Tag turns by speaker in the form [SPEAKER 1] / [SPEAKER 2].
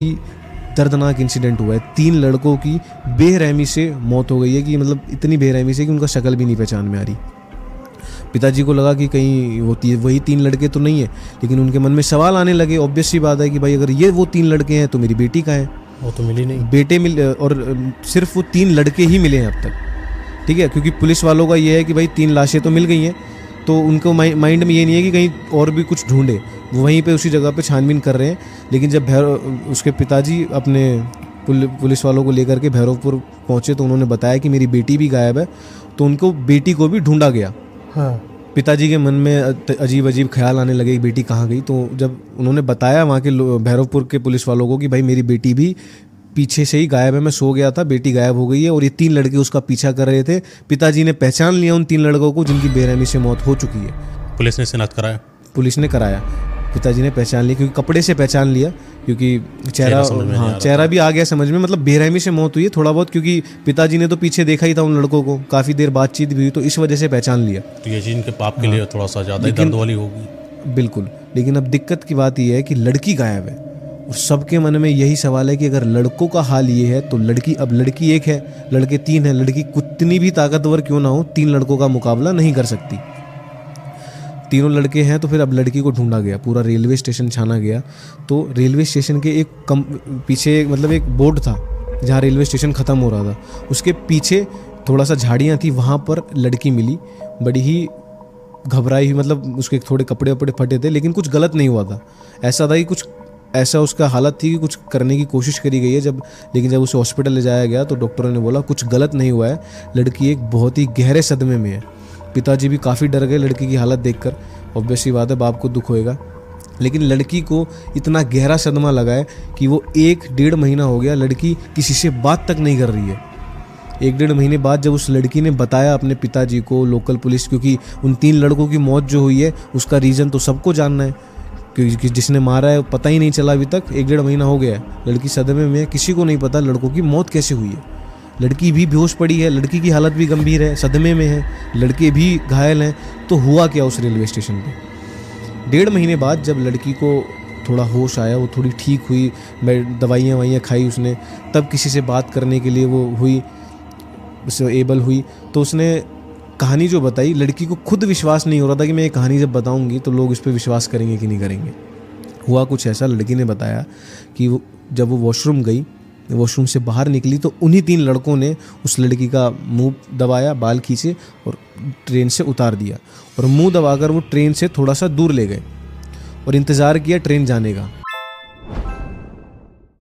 [SPEAKER 1] दर्दनाक इंसिडेंट हुआ है। 3 लड़कों की बेरहमी से मौत हो गई है कि मतलब इतनी बेरहमी से कि उनका शक्ल भी नहीं पहचान में आ रही। पिताजी को लगा कि कहीं वही 3 लड़के तो नहीं है, लेकिन उनके मन में सवाल आने लगे। ऑब्वियस सी बात है कि भाई अगर ये वो 3 लड़के हैं तो मेरी बेटी कहाँ है?
[SPEAKER 2] वो तो मिली नहीं।
[SPEAKER 1] बेटे मिल और सिर्फ वो 3 लड़के ही मिले हैं अब तक, ठीक है, क्योंकि पुलिस वालों का ये है कि भाई 3 लाशें तो मिल गई हैं, तो उनको माइंड में ये नहीं है कि कहीं और भी कुछ ढूंढे। वो वहीं पे उसी जगह पे छानबीन कर रहे हैं। लेकिन जब उसके पिताजी अपने पुलिस वालों को लेकर के भैरवपुर पहुंचे तो उन्होंने बताया कि मेरी बेटी भी गायब है, तो उनको बेटी को भी ढूंढा गया।
[SPEAKER 2] हाँ।
[SPEAKER 1] पिताजी के मन में अजीब अजीब ख्याल आने लगे कि बेटी कहाँ गई। तो जब उन्होंने बताया वहाँ के भैरवपुर के पुलिस वालों को कि भाई मेरी बेटी भी पीछे से ही गायब है, मैं सो गया था, बेटी गायब हो गई है, और ये 3 लड़के उसका पीछा कर रहे थे। पिताजी ने पहचान लिया उन 3 लड़कों को जिनकी बेरहमी से मौत हो चुकी है।
[SPEAKER 2] पुलिस ने शिनाख्त कराया? पुलिस
[SPEAKER 1] ने कराया, पिताजी ने पहचान लिया, क्योंकि कपड़े से पहचान लिया, क्योंकि चेहरा भी आ गया समझ में। मतलब बेरहमी से मौत हुई है थोड़ा बहुत, क्योंकि पिताजी ने तो पीछे देखा ही था उन लड़कों को, काफ़ी देर बातचीत भी हुई, तो इस वजह से पहचान लिया।
[SPEAKER 2] तो ये इनके पाप के लिए थोड़ा सा ज़्यादा ही दर्द वाली होगी।
[SPEAKER 1] बिल्कुल, लेकिन अब दिक्कत की बात यह है कि लड़की गायब है, और सबके मन में यही सवाल है कि अगर लड़कों का हाल ये है तो लड़की एक है, लड़के 3 हैं। लड़की कितनी भी ताकतवर क्यों ना हो, 3 लड़कों का मुकाबला नहीं कर सकती। तीनों लड़के हैं, तो फिर अब लड़की को ढूंढा गया, पूरा रेलवे स्टेशन छाना गया। तो रेलवे स्टेशन के पीछे मतलब एक बोर्ड था जहाँ रेलवे स्टेशन ख़त्म हो रहा था, उसके पीछे थोड़ा सा झाड़ियाँ थी, वहाँ पर लड़की मिली, बड़ी ही घबराई हुई, मतलब उसके थोड़े कपड़े वपड़े फटे थे, लेकिन कुछ गलत नहीं हुआ था। ऐसा था कि कुछ ऐसा उसका हालत थी कि कुछ करने की कोशिश करी गई है लेकिन जब उसे हॉस्पिटल ले जाया गया तो डॉक्टरों ने बोला कुछ गलत नहीं हुआ है, लड़की एक बहुत ही गहरे सदमे में है। पिताजी भी काफ़ी डर गए लड़की की हालत देखकर। ऑब्वियस सी बात है, बाप को दुख होएगा, लेकिन लड़की को इतना गहरा सदमा लगा है कि वो 1-1.5 महीना हो गया लड़की किसी से बात तक नहीं कर रही है। 1-1.5 महीने बाद जब उस लड़की ने बताया अपने पिताजी को, लोकल पुलिस, क्योंकि उन 3 लड़कों की मौत जो हुई है उसका रीज़न तो सबको जानना है, क्योंकि जिसने मारा है पता ही नहीं चला अभी तक। 1-1.5 महीना हो गया है, लड़की सदमे में है, किसी को नहीं पता लड़कों की मौत कैसे हुई है। लड़की भी बेहोश पड़ी है, लड़की की हालत भी गंभीर है, सदमे में है, लड़के भी घायल हैं। तो हुआ क्या उस रेलवे स्टेशन पे? 1.5 महीने बाद जब लड़की को थोड़ा होश आया, वो थोड़ी ठीक हुई, दवाइयाँ खाई उसने, तब किसी से बात करने के लिए वो हुई, उससे एबल हुई, तो उसने कहानी जो बताई, लड़की को खुद विश्वास नहीं हो रहा था कि मैं ये कहानी जब बताऊंगी तो लोग इस पर विश्वास करेंगे कि नहीं करेंगे। हुआ कुछ ऐसा, लड़की ने बताया कि जब वो वॉशरूम गई, वॉशरूम से बाहर निकली तो उन्हीं 3 लड़कों ने उस लड़की का मुंह दबाया, बाल खींचे और ट्रेन से उतार दिया, और मुंह दबाकर वो ट्रेन से थोड़ा सा दूर ले गए और इंतज़ार किया ट्रेन जाने का।